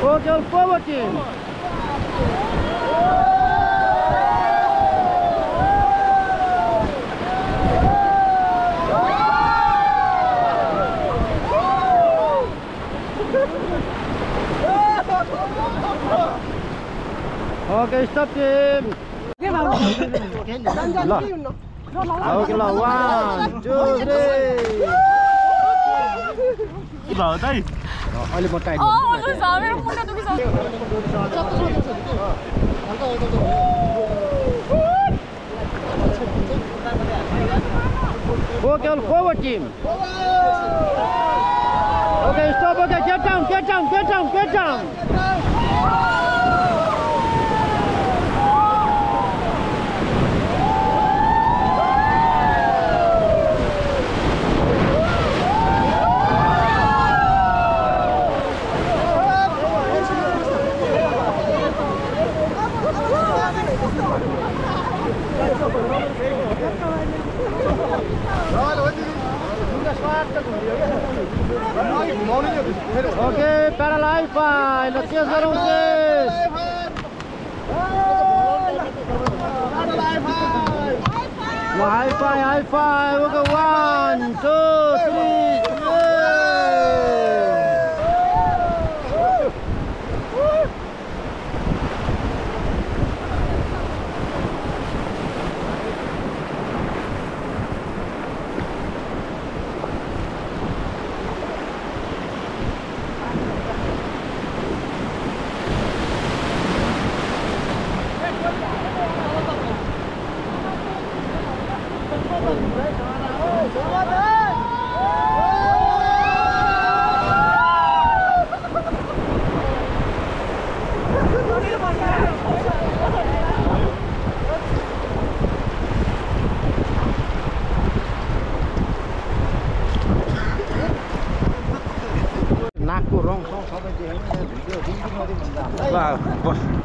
Okay, forward team. Okay, stop team. Okay, 1, 2, 3. अहिले म tight Okay, forward team. Okay, stop. Okay, get down. Okay, parallel high five. Let's get around this. High five. Okay, 1, 2, 3.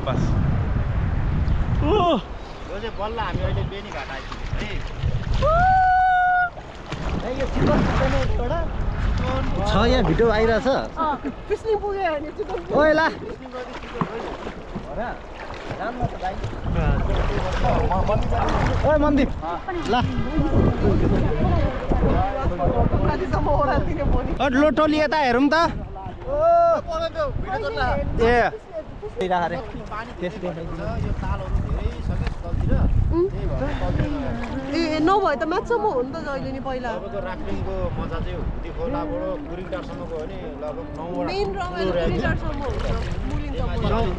बस यो चाहिँ बल्ल हामी अहिले बेनी घाट आइपुग्यौँ है यो छ यहाँ भिडियो आइरहेछ पिस्नी पुग्यो नि ओइ ला ओइ मन्दिप ला लोटोली यता हेरौँ त नभए त म्याचसम्म हो नि त जहिले नि पहिला राफ्टिङको मजा चाहिँ हुदी खोलाबाट गुरिङटारसम्म गयो भने लगभग 9 मेन रमाइलो गुरिङटारसम्म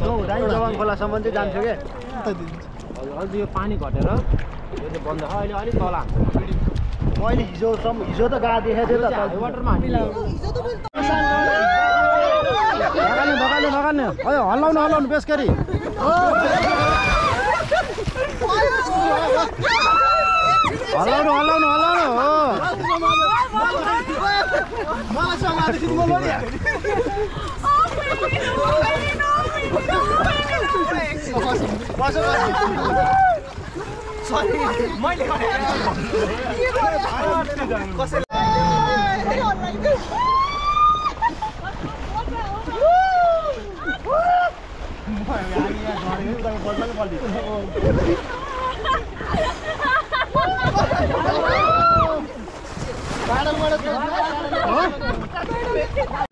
हुन्छ जवाङ खोलासम्म चाहिँ जान्थ्यो के अझ यो पानी घटेर यो चाहिँ बन्द छ अहिले अलिक तल हान्छ मैले हिजो त गा देखाएको थियो त वाटरमा हामीले भगाल्ने हल्लाउनु बेसकरी हल्लाउनु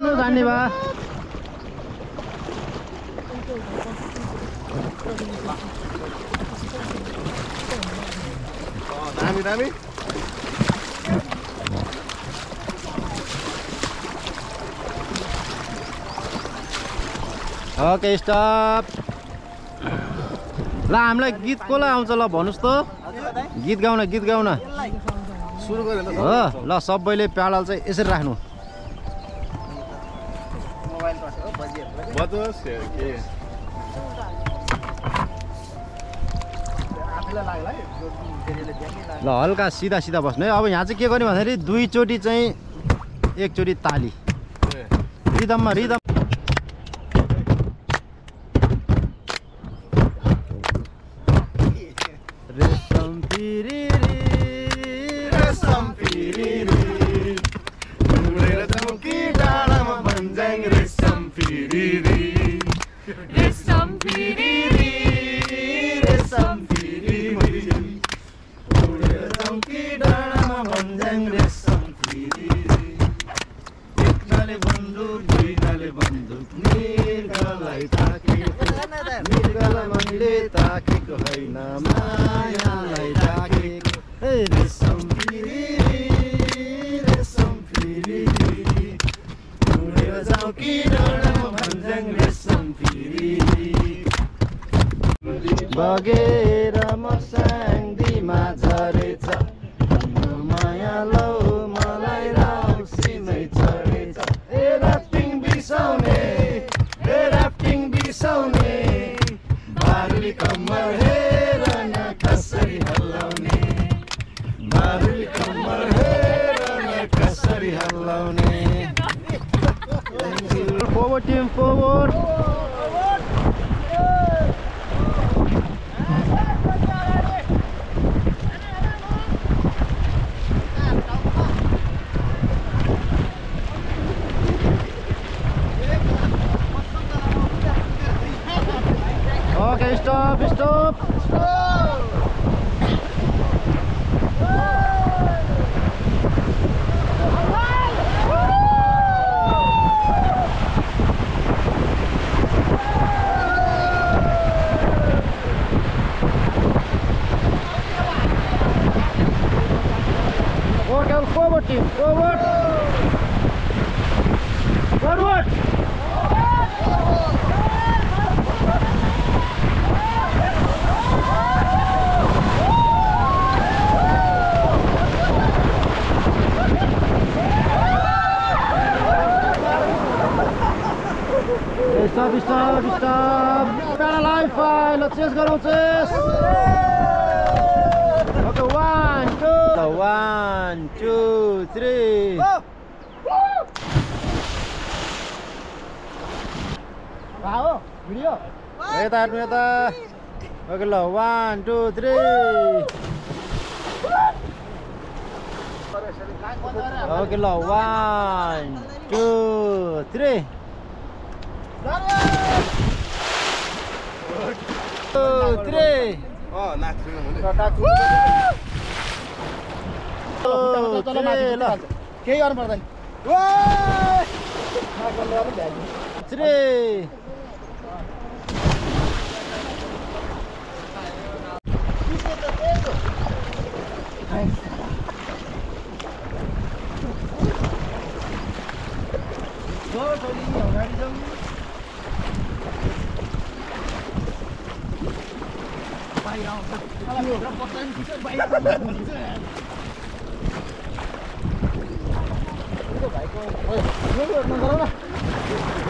हो जाने बा दामी ओके स्टप ल हामीलाई गीत कसलाई आउँछ ल भन्नुस् त गीत गाउन सुरु गरे ल हो ल सबैले प्याडल चाहिँ यसरी राख्नु मोबाइल बजोस् के ल हल्का सिधा बस्नु है अब यहाँ चाहिँ के गर्ने भन्दाखेरि दुईचोटि चाहिँ एकचोटि ताली रिदममा एकनाले बन्दुक दुईनाले बन्दुक मृगलाई ताकेको मृगलाई मैले ताकेको होइन मायालाई ताकेको रेशम फिरी उडेर जाऊ कि डाँडामा भन्ज्याङ रेशम फिरी बगेर मर्स्याङ्दीमा झरेछ माया लौ मलाई राउसीमै चढेछ ए राफ्टिङ बिसाउने बारुली कम्मर हेर न कसरी हल्लाउने बारुली कम्मर हेर न कसरी हल्लाउने Forward team, forward. Okay, stop. Forward team, forward. Stop. Parallel file. Let's just go on this. Okay, 1, 2, 3. Wow, video. Meta. Okay, 1, 2, 3. Okay, 1, 2, 3. 2, 3. Oh, नाच्नु भने केही गर्नु पर्दैन 3.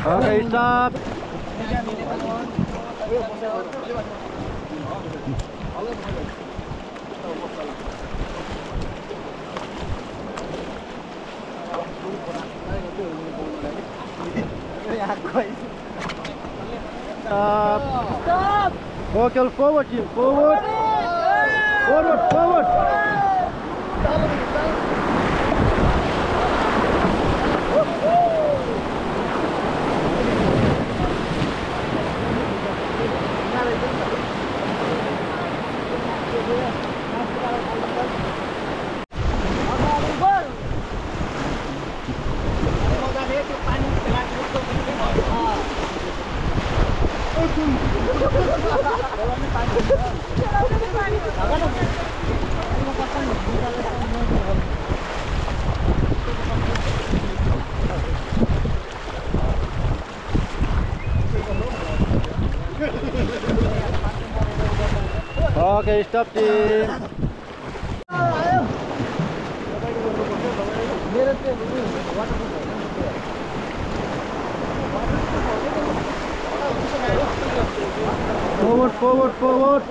Okay, stop. Stop. Okay, forward team, forward. Okay, stop team. Forward.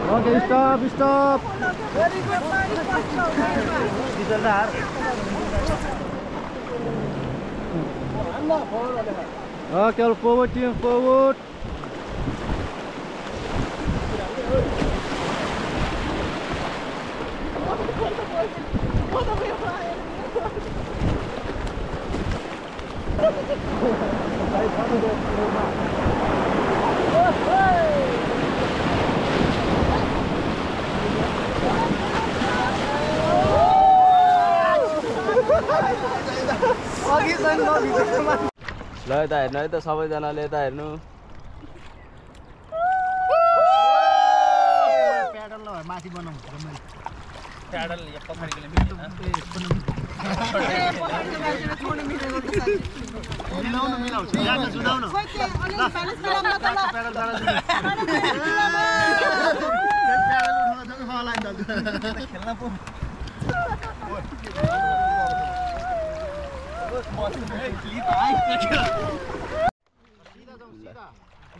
Okay, stop. Very good, Okay, forward team, forward. त हेर्नु है त सबैजनाले यता हेर्नु प्याडल ल माथि बनाउँ प्याडल यो पछाडिकोले मिल्दैन मिलाउनु याद सुनाउनु खेल्न पो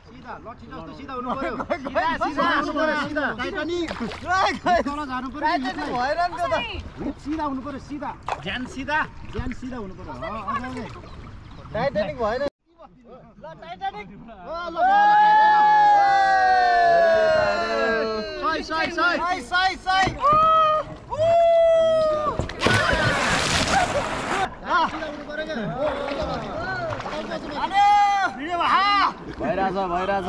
सीधा लट्ठी जस्तो सीधा हुनु पर्यो सीधा हुनु पर्यो सीधा टाइटानिक तल झार्नु पर्यो टाइटानिक भएन नि त्यो त सीधा हुनु पर्यो सीधा ज्यान सीधा हुनु पर्यो अझै टाइटानिक भएन ल टाइटानिक ल सही भइरहेछ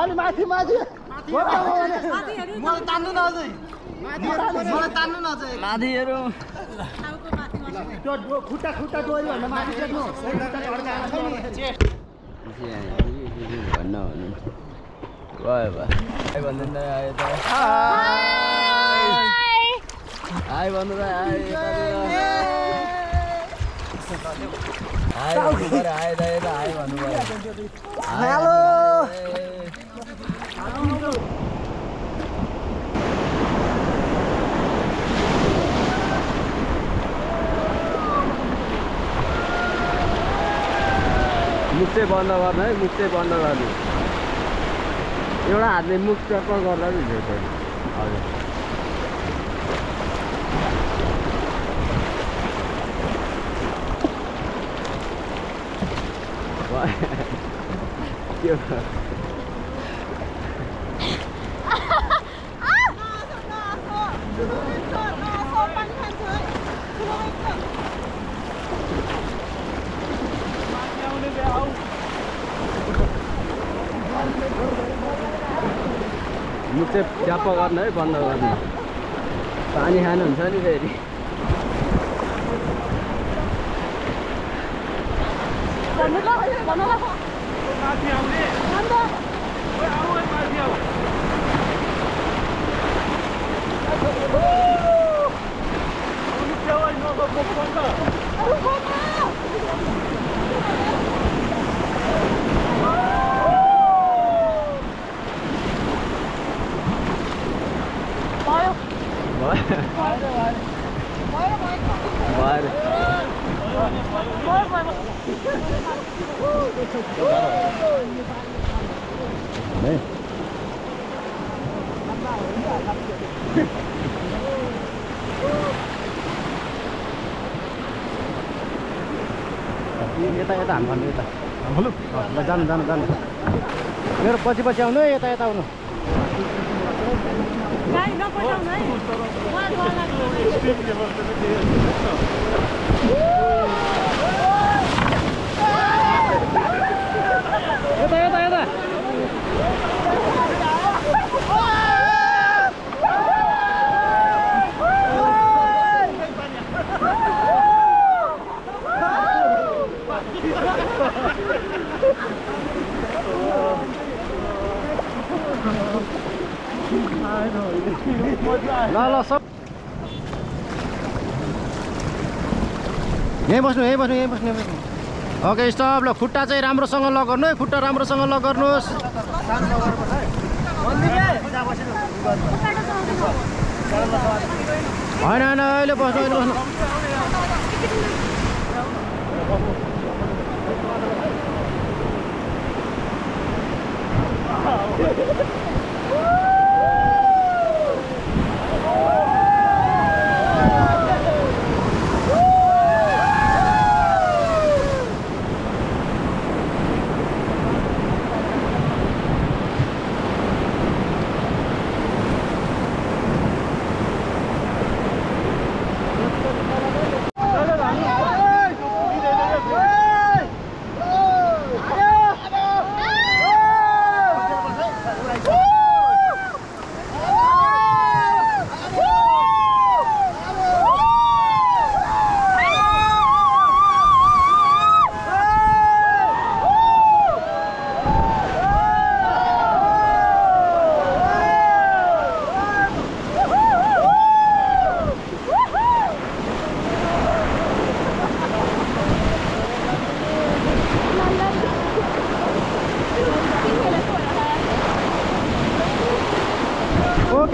अलि माथि मलाई तान्नु न अझै मलाई तान्नु न अझै माथि हेरौ त्यो खुट्टा डोरी भन्दा माथि टेक्नु भन्न गयो भाइ भन्दैन आयो त हाई भन्नु त हाई भन्नु पर्यो हाई त यता हाई भन्नु पर्यो हेलो मुख चाहिँ बन्द गर्नु है मुख चाहिँ बन्द गर्नु एउटा हातले मुख चक्क गर्दा पनि हुन्छ हजुर के मुख चाहिँ च्याप्प गर्नु है बन्द गर्नु पानी खानुहुन्छ नि फेरि यता हान्नु यता जानु मेरो पछि आउनु है यता आउनु यता ल सब यहीँ बस्नु ओके स्टप ल खुट्टा चाहिँ राम्रोसँग लगाउनु है खुट्टा राम्रोसँग लगाउनुहोस् होइन अहिले बस्नु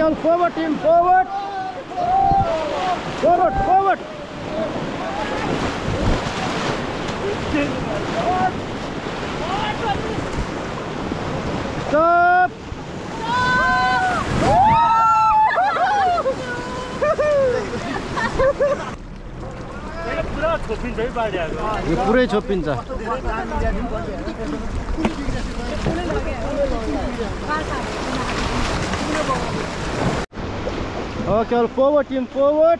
all forward team, forward. Forward, forward. Stop. यो पुरै छोपिन्छ Okay, all forward team, forward.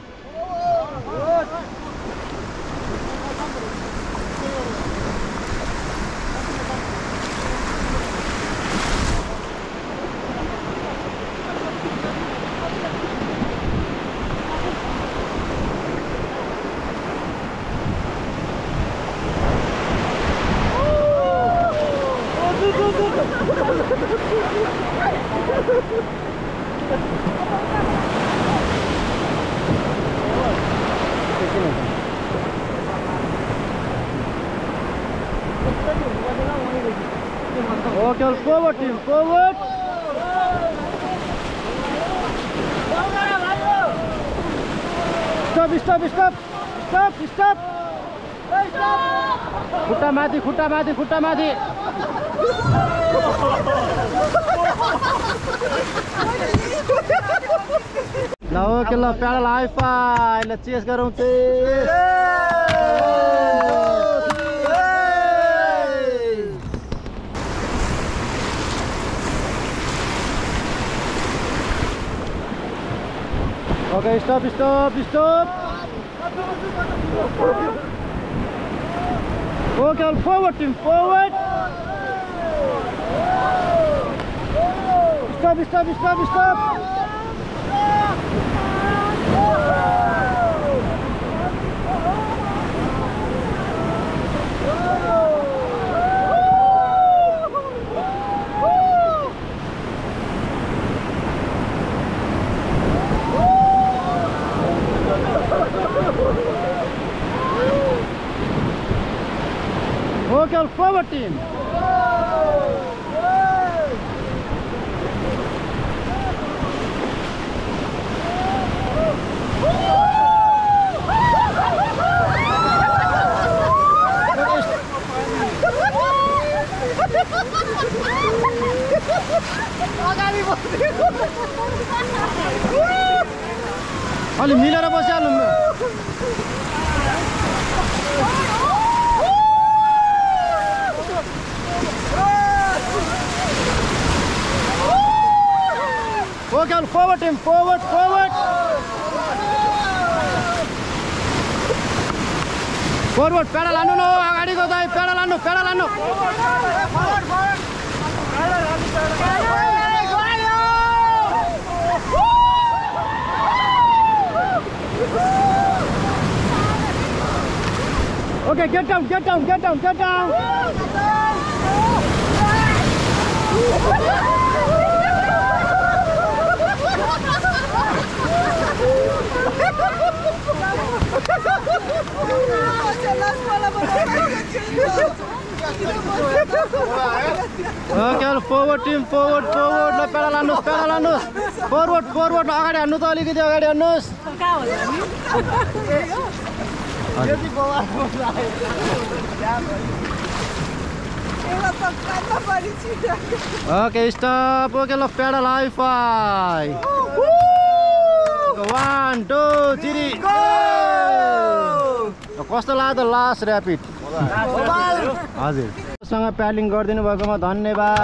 Okay, all forward team, forward. Stop, stop, stop. Stop, stop. Khutta mathi, khutta mathi, khutta mathi. ल ओके ल प्याडल हाई फाइ ल chase गरौँ chase okay stop stop stop okay all forward team forward stop stop stop stop Okay, all forward team. अलि मिलेर बसिहाल्नु Okay, all forward team, forward, forward. Forward, pedal हान्नु न अगाडि गयो दाइ pedal हान्नु Forward, forward. Okay, get down. Okay, forward team, forward. ल pedal हान्नुस् forward अगाडि हान्नु त अलिकति अगाडि हान्नुस् Okay, stop. Okay, ल pedal high five. 1 2 3 go. कस्तो लाग्यो लास्ट र्यापिड हजुर सँग प्याडलिङ गरिदिनु भएकोमा धन्यवाद